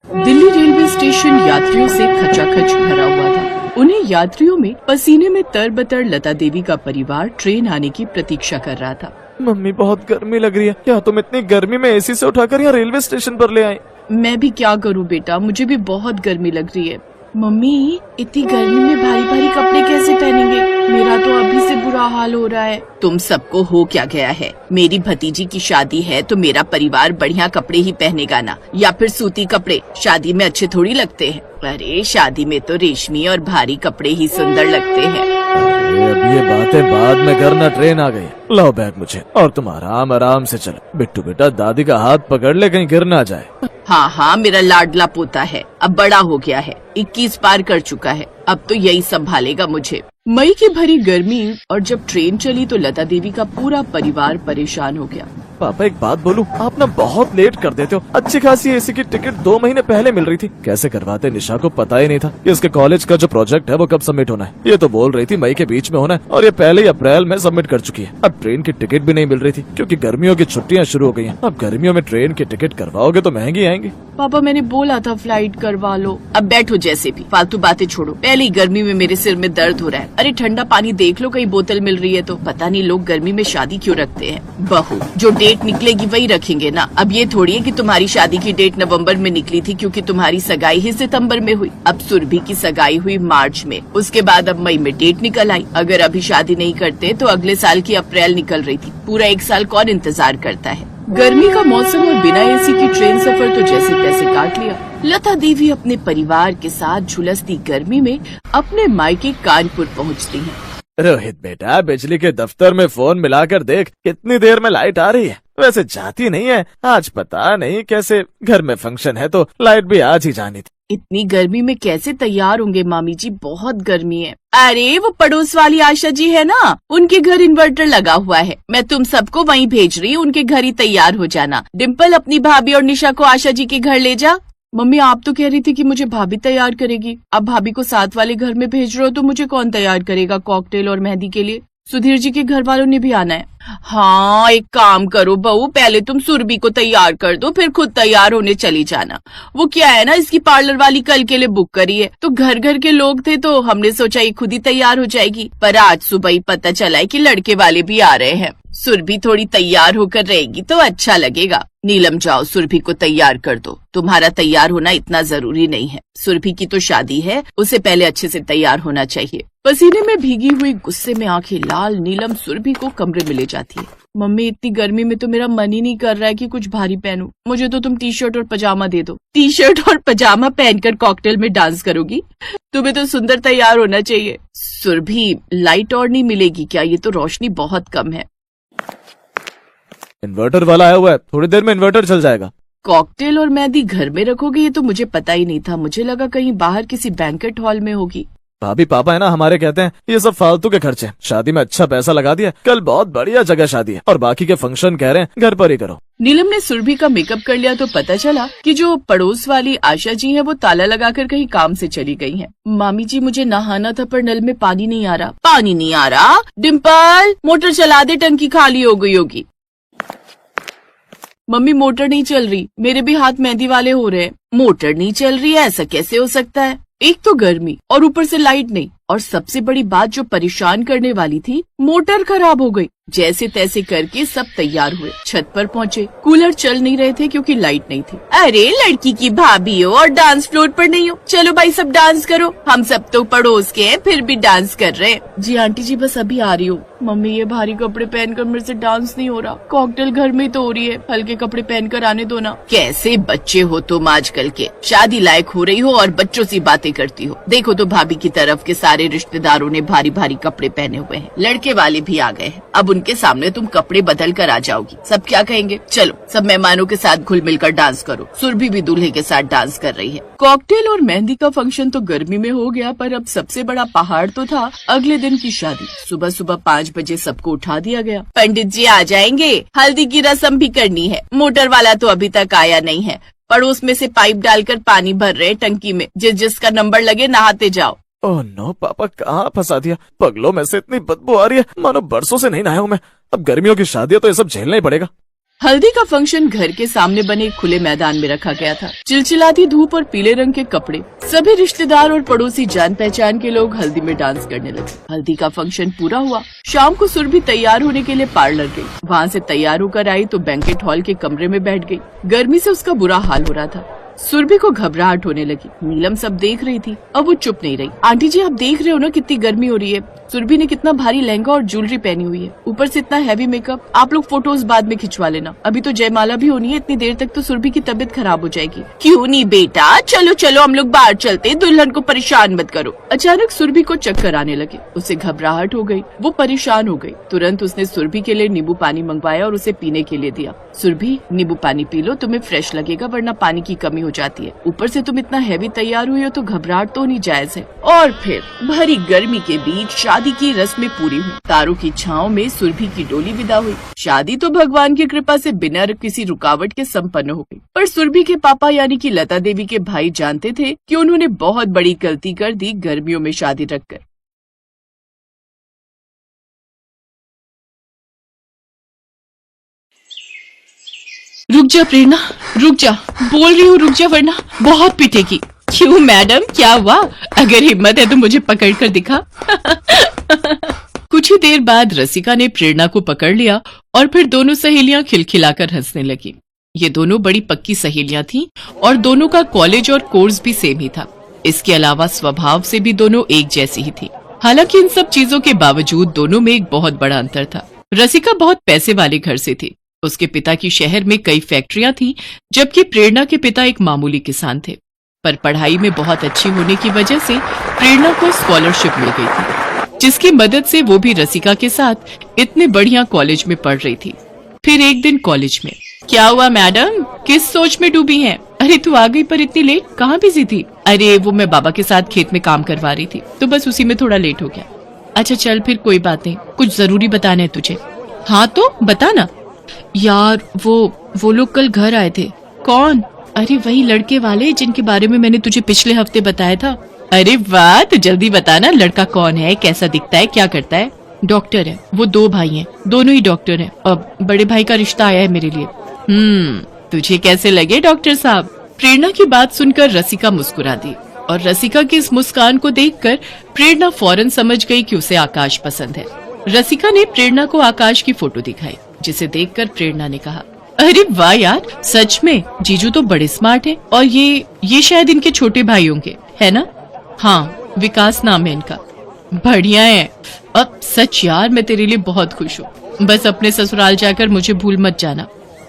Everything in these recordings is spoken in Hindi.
दिल्ली रेलवे स्टेशन यात्रियों से खचाखच भरा हुआ था। उन्हें यात्रियों में पसीने में तरबतर लता देवी का परिवार ट्रेन आने की प्रतीक्षा कर रहा था। मम्मी बहुत गर्मी लग रही है, क्या तुम इतनी गर्मी में एसी से उठाकर यहाँ रेलवे स्टेशन पर ले आए? मैं भी क्या करूँ बेटा, मुझे भी बहुत गर्मी लग रही है। मम्मी इतनी गर्मी में भारी भारी कपड़े कैसे पहनेंगे? मेरा तो अभी से बुरा हाल हो रहा है। तुम सबको हो क्या गया है? मेरी भतीजी की शादी है तो मेरा परिवार बढ़िया कपड़े ही पहनेगा ना, या फिर सूती कपड़े शादी में अच्छे थोड़ी लगते हैं। अरे शादी में तो रेशमी और भारी कपड़े ही सुंदर लगते हैं। अब ये बातें बाद में करना, ट्रेन आ गई। लाओ बैग मुझे, और तुम आराम आराम से चलो। बिट्टू बेटा दादी का हाथ पकड़ ले, कहीं गिर ना जाए। हाँ हाँ, मेरा लाडला पोता है, अब बड़ा हो गया है, 21 पार कर चुका है, अब तो यही संभालेगा मुझे। मई की भरी गर्मी और जब ट्रेन चली तो लता देवी का पूरा परिवार परेशान हो गया। पापा एक बात बोलूं, आप ना बहुत लेट कर देते हो। अच्छी खासी एसी की टिकट 2 महीने पहले मिल रही थी, कैसे करवाते? निशा को पता ही नहीं था कि उसके कॉलेज का जो प्रोजेक्ट है वो कब सबमिट होना है। ये तो बोल रही थी मई के बीच में होना है, और ये पहले ही अप्रैल में सबमिट कर चुकी है। अब ट्रेन की टिकट भी नहीं मिल रही थी क्योंकि गर्मियों की छुट्टियां शुरू हो गई हैं। अब गर्मियों में ट्रेन की टिकट करवाओगे तो महंगी आएंगी। पापा मैंने बोला था फ्लाइट करवा लो। अब बैठो, जैसे भी फालतू बातें छोड़ो। पहले ही गर्मी में मेरे सिर में दर्द हो रहा है। अरे ठंडा पानी देख लो, कहीं बोतल मिल रही है तो। पता नहीं लोग गर्मी में शादी क्यों रखते हैं। बहू जो डेट निकलेगी वही रखेंगे ना। अब ये थोड़ी है कि तुम्हारी शादी की डेट नवंबर में निकली थी क्योंकि तुम्हारी सगाई ही सितंबर में हुई। अब सुरभि की सगाई हुई मार्च में, उसके बाद अब मई में डेट निकल आई। अगर अभी शादी नहीं करते तो अगले साल की अप्रैल निकल रही थी। पूरा 1 साल कौन इंतजार करता है? गर्मी का मौसम और बिना एसी की ट्रेन सफर तो जैसे तैसे काट लिया। लता देवी अपने परिवार के साथ झुलसती गर्मी में अपने मायके कानपुर पहुंचती हैं। रोहित बेटा बिजली के दफ्तर में फोन मिलाकर देख, कितनी देर में लाइट आ रही है। वैसे जाती नहीं है आज, पता नहीं कैसे। घर में फंक्शन है तो लाइट भी आज ही जानी थी। इतनी गर्मी में कैसे तैयार होंगे मामी जी, बहुत गर्मी है। अरे वो पड़ोस वाली आशा जी है ना, उनके घर इन्वर्टर लगा हुआ है। मैं तुम सबको वहीं भेज रही हूँ, उनके घर ही तैयार हो जाना। डिम्पल अपनी भाभी और निशा को आशा जी के घर ले जा। मम्मी आप तो कह रही थी कि मुझे भाभी तैयार करेगी, अब भाभी को साथ वाले घर में भेज रहे हो तो मुझे कौन तैयार करेगा कॉकटेल और मेहंदी के लिए? सुधीर जी के घर वालों ने भी आना है। हाँ एक काम करो बहू, पहले तुम सुरभि को तैयार कर दो, फिर खुद तैयार होने चली जाना। वो क्या है ना, इसकी पार्लर वाली कल के लिए बुक करी है, तो घर घर के लोग थे तो हमने सोचा ये खुद ही तैयार हो जाएगी। पर आज सुबह ही पता चला है कि लड़के वाले भी आ रहे हैं। सुरभि थोड़ी तैयार होकर रहेगी तो अच्छा लगेगा। नीलम जाओ सुरभि को तैयार कर दो, तुम्हारा तैयार होना इतना जरूरी नहीं है। सुरभि की तो शादी है, उसे पहले अच्छे से तैयार होना चाहिए। पसीने में भीगी हुई, गुस्से में आंखें लाल नीलम सुरभि को कमरे में ले जाती है। मम्मी इतनी गर्मी में तो मेरा मन ही नहीं कर रहा है कि कुछ भारी पहनूं। मुझे तो तुम टी शर्ट और पजामा दे दो। टी शर्ट और पजामा पहनकर कॉकटेल में डांस करोगी? तुम्हें तो सुंदर तैयार होना चाहिए। सुरभि लाइट और नहीं मिलेगी क्या? ये तो रोशनी बहुत कम है। इन्वर्टर वाला आया हुआ है, थोड़ी देर में इन्वर्टर चल जाएगा। कॉकटेल और मेहंदी घर में रखोगे? ये तो मुझे पता ही नहीं था, मुझे लगा कहीं बाहर किसी बैंकेट हॉल में होगी। भाभी पापा है ना हमारे, कहते हैं ये सब फालतू के खर्चे। शादी में अच्छा पैसा लगा दिया, कल बहुत बढ़िया जगह शादी है और बाकी के फंक्शन कह रहे हैं घर पर ही करो। नीलम ने सुरभि का मेकअप कर लिया तो पता चला कि जो पड़ोस वाली आशा जी है वो ताला लगाकर कहीं काम से चली गई हैं। मामी जी मुझे नहाना था पर नल में पानी नहीं आ रहा। पानी नहीं आ रहा? डिम्पल मोटर चला दे, टंकी खाली हो गई होगी। मम्मी मोटर नहीं चल रही, मेरे भी हाथ मेहंदी वाले हो रहे हैं। मोटर नहीं चल रही है, ऐसा कैसे हो सकता है? एक तो गर्मी और ऊपर से लाइट नहीं, और सबसे बड़ी बात जो परेशान करने वाली थी, मोटर खराब हो गई। जैसे तैसे करके सब तैयार हुए, छत पर पहुँचे। कूलर चल नहीं रहे थे क्योंकि लाइट नहीं थी। अरे लड़की की भाभी हो और डांस फ्लोर पर नहीं हो, चलो भाई सब डांस करो। हम सब तो पड़ोस के हैं फिर भी डांस कर रहे हैं। जी आंटी जी बस अभी आ रही हूँ। मम्मी ये भारी कपड़े पहनकर मेरे से डांस नहीं हो रहा, कॉकटेल घर में ही तो हो रही है, हल्के कपड़े पहनकर आने दो ना। कैसे बच्चे हो तुम आजकल के, शादी लायक हो रही हो और बच्चों सी बातें करती हो। देखो तो भाभी की तरफ के सारे रिश्तेदारों ने भारी भारी कपड़े पहने हुए हैं, लड़के वाले भी आ गए हैं। अब उनके सामने तुम कपड़े बदल कर आ जाओगी, सब क्या कहेंगे? चलो सब मेहमानों के साथ घुल मिलकर डांस करो। सुरभि भी दूल्हे के साथ डांस कर रही है। कॉकटेल और मेहंदी का फंक्शन तो गर्मी में हो गया, पर अब सबसे बड़ा पहाड़ तो था अगले दिन की शादी। सुबह सुबह 5 बजे सबको उठा दिया गया। पंडित जी आ जाएंगे, हल्दी की रस्म भी करनी है। मोटर वाला तो अभी तक आया नहीं है, पड़ोस में से पाइप डालकर पानी भर रहे टंकी में, जिसका नंबर लगे नहाते जाओ। ओह नो पापा, कहाँ फंसा दिया? पगलों में से इतनी बदबू आ रही है, मानो बरसों से नहीं नहाया हूँ मैं। अब गर्मियों की शादी है तो ये सब झेलना ही पड़ेगा। हल्दी का फंक्शन घर के सामने बने खुले मैदान में रखा गया था। चिलचिलाती धूप और पीले रंग के कपड़े, सभी रिश्तेदार और पड़ोसी जान पहचान के लोग हल्दी में डांस करने लगे। हल्दी का फंक्शन पूरा हुआ। शाम को सुरभि तैयार होने के लिए पार्लर गई। वहाँ से तैयार होकर आई तो बैंकेट हॉल के कमरे में बैठ गई। गर्मी से उसका बुरा हाल हो रहा था। सुरभि को घबराहट होने लगी। नीलम सब देख रही थी, अब वो चुप नहीं रही। आंटी जी, आप देख रहे हो ना कितनी गर्मी हो रही है। सुरभि ने कितना भारी लहंगा और ज्वेलरी पहनी हुई है, ऊपर से इतना हैवी मेकअप। आप लोग फोटोज बाद में खिंचवा लेना, अभी तो जयमाला भी होनी है। इतनी देर तक तो सुरभि की तबीयत खराब हो जाएगी। क्यों नहीं बेटा, चलो चलो हम लोग बाहर चलते, दुल्हन को परेशान मत करो। अचानक सुरभि को चक्कर आने लगे। उसे घबराहट हो गई, वो परेशान हो गई। तुरंत उसने सुरभि के लिए नींबू पानी मंगवाया और उसे पीने के लिए दिया। सुरभि, नींबू पानी पी लो, तुम्हें फ्रेश लगेगा, वरना पानी की कमी हो जाती है। ऊपर से तुम इतना हैवी तैयार हुई हो तो घबराहट तो नहीं जायज है। और फिर भरी गर्मी के बीच शादी की रस्में पूरी हुई। तारों की छांव में सुरभि की डोली विदा हुई। शादी तो भगवान की कृपा से बिना किसी रुकावट के संपन्न हो गई। पर सुरभि के पापा यानी कि लता देवी के भाई जानते थे कि उन्होंने बहुत बड़ी गलती कर दी गर्मियों में शादी रखकर। रुक जा प्रेरणा, रुक जा, बोल रही हूँ रुक जा, वरना बहुत पिटेगी। क्यों मैडम, क्या हुआ? अगर हिम्मत है तो मुझे पकड़ कर दिखा। कुछ ही देर बाद रसिका ने प्रेरणा को पकड़ लिया और फिर दोनों सहेलियां खिलखिलाकर हंसने लगी। ये दोनों बड़ी पक्की सहेलियां थीं और दोनों का कॉलेज और कोर्स भी सेम ही था। इसके अलावा स्वभाव से भी दोनों एक जैसी ही थी। हालांकि इन सब चीजों के बावजूद दोनों में एक बहुत बड़ा अंतर था। रसिका बहुत पैसे वाले घर से थी। उसके पिता की शहर में कई फैक्ट्रियां थी, जबकि प्रेरणा के पिता एक मामूली किसान थे। पर पढ़ाई में बहुत अच्छी होने की वजह से प्रेरणा को स्कॉलरशिप मिल गई थी, जिसकी मदद से वो भी रसिका के साथ इतने बढ़िया कॉलेज में पढ़ रही थी। फिर एक दिन कॉलेज में, क्या हुआ मैडम, किस सोच में डूबी हैं? अरे तू आ गई, पर इतनी लेट, कहाँ बिजी थी? अरे वो मैं बाबा के साथ खेत में काम करवा रही थी, तो बस उसी में थोड़ा लेट हो गया। अच्छा चल फिर कोई बात नहीं, कुछ जरूरी बताना है तुझे। हाँ तो बताना। यार वो लोग कल घर आए थे। कौन? अरे वही लड़के वाले जिनके बारे में मैंने तुझे पिछले हफ्ते बताया था। अरे वाह, तो जल्दी बताना, लड़का कौन है, कैसा दिखता है, क्या करता है? डॉक्टर है, वो 2 भाई हैं, दोनों ही डॉक्टर हैं। अब बड़े भाई का रिश्ता आया है मेरे लिए। तुझे कैसे लगे डॉक्टर साहब? प्रेरणा की बात सुनकर रसिका मुस्कुरा दी और रसिका की इस मुस्कान को देखकर प्रेरणा फौरन समझ गई कि उसे आकाश पसंद है। रसिका ने प्रेरणा को आकाश की फोटो दिखाई, जिसे देखकर प्रेरणा ने कहा, अरे वाह यार, सच में जीजू तो बड़े स्मार्ट हैं। और ये शायद इनके छोटे भाई होंगे, है ना? हाँ, विकास नाम है इनका। बढ़िया है। अब सच यार, मैं तेरे लिए बहुत खुश हूँ। बस अपने ससुराल जाकर मुझे भूल मत जाना।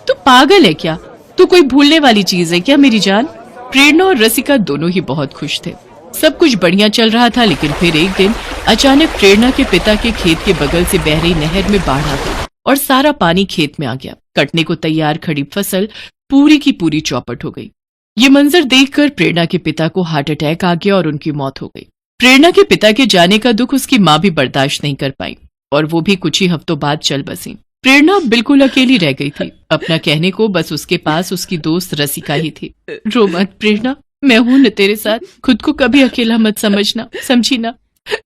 तू पागल है क्या? तू कोई भूलने वाली चीज है क्या मेरी जान? प्रेरणा और रसिका दोनों ही बहुत खुश थे। सब कुछ बढ़िया चल रहा था, लेकिन फिर एक दिन अचानक प्रेरणा के पिता के खेत के बगल से बह रही नहर में बाढ़ आ गई और सारा पानी खेत में आ गया। कटने को तैयार खड़ी फसल पूरी की पूरी चौपट हो गई। ये मंजर देखकर प्रेरणा के पिता को हार्ट अटैक आ गया और उनकी मौत हो गई। प्रेरणा के पिता के जाने का दुख उसकी माँ भी बर्दाश्त नहीं कर पाई और वो भी कुछ ही हफ्तों बाद चल बसी। प्रेरणा बिल्कुल अकेली रह गई थी। अपना कहने को बस उसके पास उसकी दोस्त रसिका ही थी। रो मत प्रेरणा, मैं हूं न तेरे साथ, खुद को कभी अकेला मत समझना, समझी ना?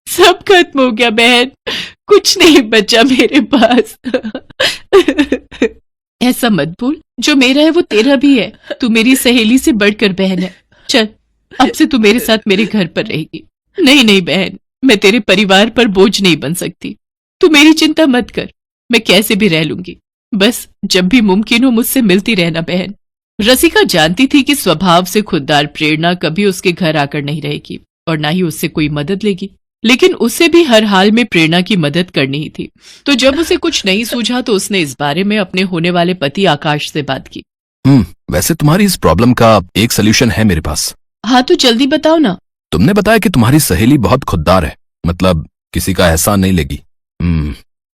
सब खत्म हो गया बहन, कुछ नहीं बचा मेरे पास। ऐसा मत बोल, जो मेरा है वो तेरा भी है। तू मेरी सहेली से बढ़कर बहन है। चल, अब से तू मेरे साथ मेरे घर पर रहेगी। नहीं नहीं बहन, मैं तेरे परिवार पर बोझ नहीं बन सकती। तू मेरी चिंता मत कर, मैं कैसे भी रह लूंगी। बस जब भी मुमकिन हो मुझसे मिलती रहना बहन। रसिका जानती थी कि स्वभाव से खुददार प्रेरणा कभी उसके घर आकर नहीं रहेगी और ना ही उससे कोई मदद लेगी, लेकिन उसे भी हर हाल में प्रेरणा की मदद करनी ही थी। तो जब उसे कुछ नहीं सूझा तो उसने इस बारे में अपने होने वाले पति आकाश से बात की। वैसे तुम्हारी इस प्रॉब्लम का एक सोल्यूशन है मेरे पास। हाँ तो जल्दी बताओ ना। तुमने बताया कि तुम्हारी सहेली बहुत खुददार है, मतलब किसी का एहसान नहीं लेगी।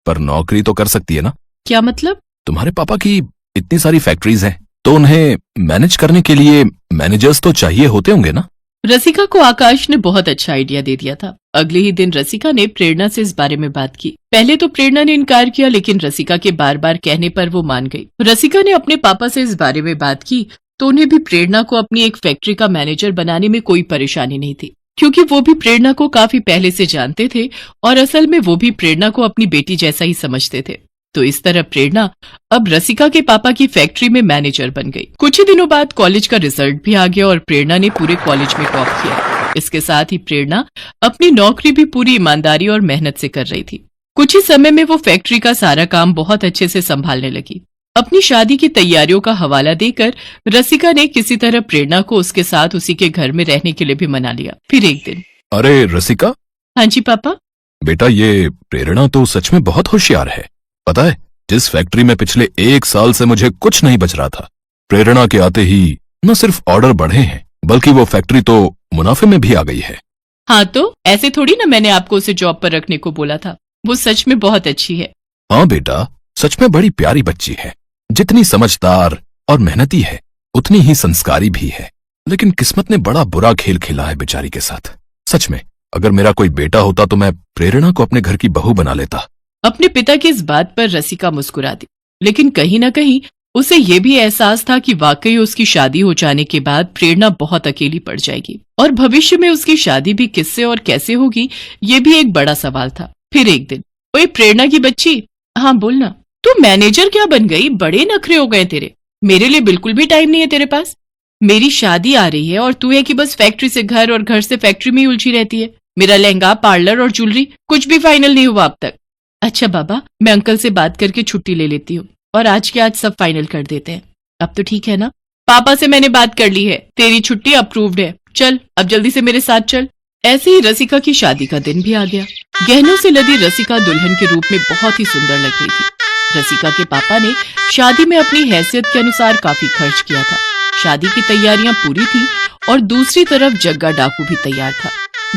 पर नौकरी तो कर सकती है ना? क्या मतलब? तुम्हारे पापा की इतनी सारी फैक्ट्रीज हैं, तो उन्हें मैनेज करने के लिए मैनेजर्स तो चाहिए होते होंगे ना? रसिका को आकाश ने बहुत अच्छा आइडिया दे दिया था। अगले ही दिन रसिका ने प्रेरणा से इस बारे में बात की। पहले तो प्रेरणा ने इनकार किया, लेकिन रसिका के बार बार कहने पर वो मान गई। रसिका ने अपने पापा से इस बारे में बात की तो उन्हें भी प्रेरणा को अपनी एक फैक्ट्री का मैनेजर बनाने में कोई परेशानी नहीं थी, क्योंकि वो भी प्रेरणा को काफी पहले से जानते थे और असल में वो भी प्रेरणा को अपनी बेटी जैसा ही समझते थे। तो इस तरह प्रेरणा अब रसिका के पापा की फैक्ट्री में मैनेजर बन गई। कुछ ही दिनों बाद कॉलेज का रिजल्ट भी आ गया और प्रेरणा ने पूरे कॉलेज में टॉप किया। इसके साथ ही प्रेरणा अपनी नौकरी भी पूरी ईमानदारी और मेहनत से कर रही थी। कुछ ही समय में वो फैक्ट्री का सारा काम बहुत अच्छे से संभालने लगी। अपनी शादी की तैयारियों का हवाला देकर रसिका ने किसी तरह प्रेरणा को उसके साथ उसी के घर में रहने के लिए भी मना लिया। फिर एक दिन, अरे रसिका, हाँ जी पापा। बेटा ये प्रेरणा तो सच में बहुत होशियार है। पता है, जिस फैक्ट्री में पिछले 1 साल से मुझे कुछ नहीं बच रहा था, प्रेरणा के आते ही न सिर्फ ऑर्डर बढ़े हैं बल्कि वो फैक्ट्री तो मुनाफे में भी आ गई है। हाँ तो ऐसे थोड़ी ना मैंने आपको उसे जॉब पर रखने को बोला था। वो सच में बहुत अच्छी है। हाँ बेटा, सच में बड़ी प्यारी बच्ची है। जितनी समझदार और मेहनती है उतनी ही संस्कारी भी है। लेकिन किस्मत ने बड़ा बुरा खेल खेला है बेचारी के साथ। सच में अगर मेरा कोई बेटा होता तो मैं प्रेरणा को अपने घर की बहू बना लेता। अपने पिता की इस बात पर रसिका मुस्कुरा दी, लेकिन कहीं न कहीं उसे ये भी एहसास था कि वाकई उसकी शादी हो जाने के बाद प्रेरणा बहुत अकेली पड़ जाएगी और भविष्य में उसकी शादी भी किससे और कैसे होगी, ये भी एक बड़ा सवाल था। फिर एक दिन, ओए प्रेरणा की बच्ची, हाँ बोलना, तू मैनेजर क्या बन गई? बड़े नखरे हो गए तेरे। मेरे लिए बिल्कुल भी टाइम नहीं है तेरे पास। मेरी शादी आ रही है और तू है कि बस फैक्ट्री से घर और घर से फैक्ट्री में ही उलझी रहती है। मेरा लहंगा, पार्लर और ज्वेलरी कुछ भी फाइनल नहीं हुआ अब तक। अच्छा बाबा, मैं अंकल से बात करके छुट्टी ले लेती हूँ और आज के आज सब फाइनल कर देते हैं। अब तो ठीक है ना? पापा से मैंने बात कर ली है, तेरी छुट्टी अप्रूव्ड है। चल अब जल्दी से मेरे साथ चल। ऐसे ही रसिका की शादी का दिन भी आ गया। गहनों से लदी रसिका दुल्हन के रूप में बहुत ही सुंदर लग रही थी। रसिका के पापा ने शादी में अपनी हैसियत के अनुसार काफी खर्च किया था। शादी की तैयारियां पूरी थी और दूसरी तरफ जग्गा डाकू भी तैयार था।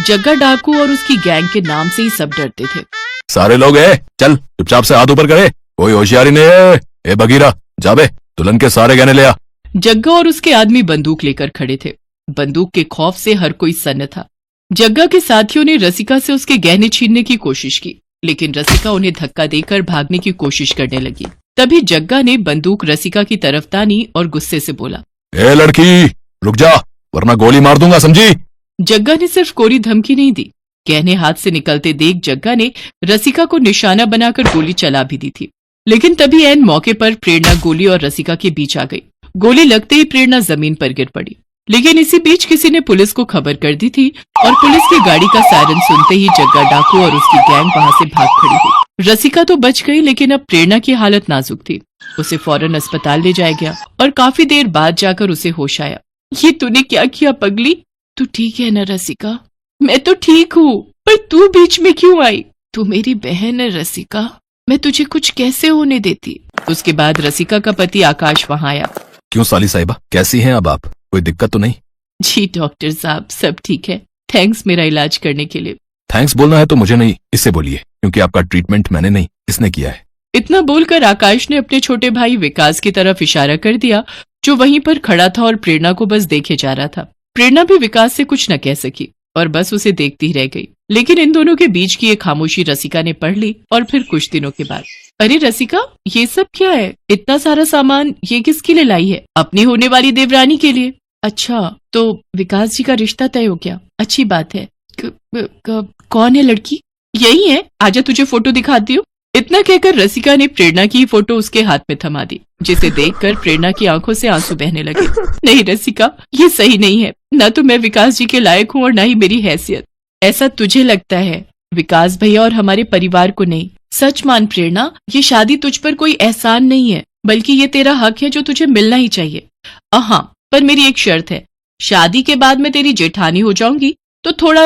जग्गा डाकू और उसकी गैंग के नाम से ही सब डरते थे। सारे लोग चल चुपचाप से हाथ ऊपर करे, कोई होशियारी नहीं है। ए बगीरा, जाबे दुल्हन के सारे गहने ले आ। जग्गा और उसके आदमी बंदूक लेकर खड़े थे। बंदूक के खौफ से हर कोई सन्न था। जग्गा के साथियों ने रसिका से उसके गहने छीनने की कोशिश की, लेकिन रसिका उन्हें धक्का देकर भागने की कोशिश करने लगी। तभी जग्गा ने बंदूक रसिका की तरफ तानी और गुस्से से बोला, ए लड़की, रुक जा वरना गोली मार दूंगा, समझी? जग्गा ने सिर्फ कोरी धमकी नहीं दी, गहने हाथ से निकलते देख जग्गा ने रसिका को निशाना बनाकर गोली चला भी दी थी। लेकिन तभी ऐन मौके पर प्रेरणा गोली और रसिका के बीच आ गई। गोली लगते ही प्रेरणा जमीन पर गिर पड़ी। लेकिन इसी बीच किसी ने पुलिस को खबर कर दी थी और पुलिस की गाड़ी का सायरन सुनते ही जग्गा डाकू और उसकी गैंग वहां से भाग खड़ी हुई। रसिका तो बच गई, लेकिन अब प्रेरणा की हालत नाजुक थी। उसे फौरन अस्पताल ले जाया गया और काफी देर बाद जाकर उसे होश आया। ये तूने क्या किया पगली? तू ठीक है न रसिका? मैं तो ठीक हूँ, पर तू बीच में क्यों आई? तू मेरी बहन है रसिका, मैं तुझे कुछ कैसे होने देती। उसके बाद रसिका का पति आकाश वहाँ आया। क्यों साली साहिबा, कैसी हैं अब आप? कोई दिक्कत तो नहीं? जी डॉक्टर साहब, सब ठीक है। थैंक्स मेरा इलाज करने के लिए। थैंक्स बोलना है तो मुझे नहीं, इससे बोलिए, क्योंकि आपका ट्रीटमेंट मैंने नहीं, इसने किया है। इतना बोलकर आकाश ने अपने छोटे भाई विकास की तरफ इशारा कर दिया, जो वहीं पर खड़ा था और प्रेरणा को बस देखे जा रहा था। प्रेरणा भी विकास से कुछ न कह सकी और बस उसे देखती रह गई। लेकिन इन दोनों के बीच की एक खामोशी रसिका ने पढ़ ली और फिर कुछ दिनों के बाद, अरे रसिका, ये सब क्या है? इतना सारा सामान ये किसके लिए लाई है? अपनी होने वाली देवरानी के लिए। अच्छा, तो विकास जी का रिश्ता तय हो गया, अच्छी बात है। कौन है लड़की? यही है, आजा तुझे फोटो दिखाती हूँ। इतना कहकर रसिका ने प्रेरणा की फोटो उसके हाथ में थमा दी, जिसे देखकर प्रेरणा की आंखों से आंसू बहने लगे। नहीं रसिका, ये सही नहीं है। न तो मैं विकास जी के लायक हूँ और न ही मेरी हैसियत। ऐसा तुझे लगता है, विकास भैया और हमारे परिवार को नहीं। सच मान प्रेरणा, ये शादी तुझ पर कोई एहसान नहीं है, बल्कि ये तेरा हक है जो तुझे मिलना ही चाहिए। हाँ, पर मेरी एक शर्त है, शादी के बाद मैं तेरी जेठानी हो जाऊंगी, तो थोड़ा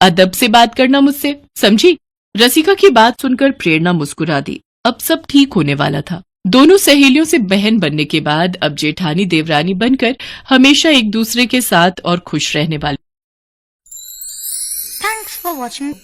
अदब से बात करना मुझसे, समझी? रसिका की बात सुनकर प्रेरणा मुस्कुरा दी। अब सब ठीक होने वाला था। दोनों सहेलियों से बहन बनने के बाद अब जेठानी देवरानी बनकर हमेशा एक दूसरे के साथ और खुश रहने वाली। Thanks for watching.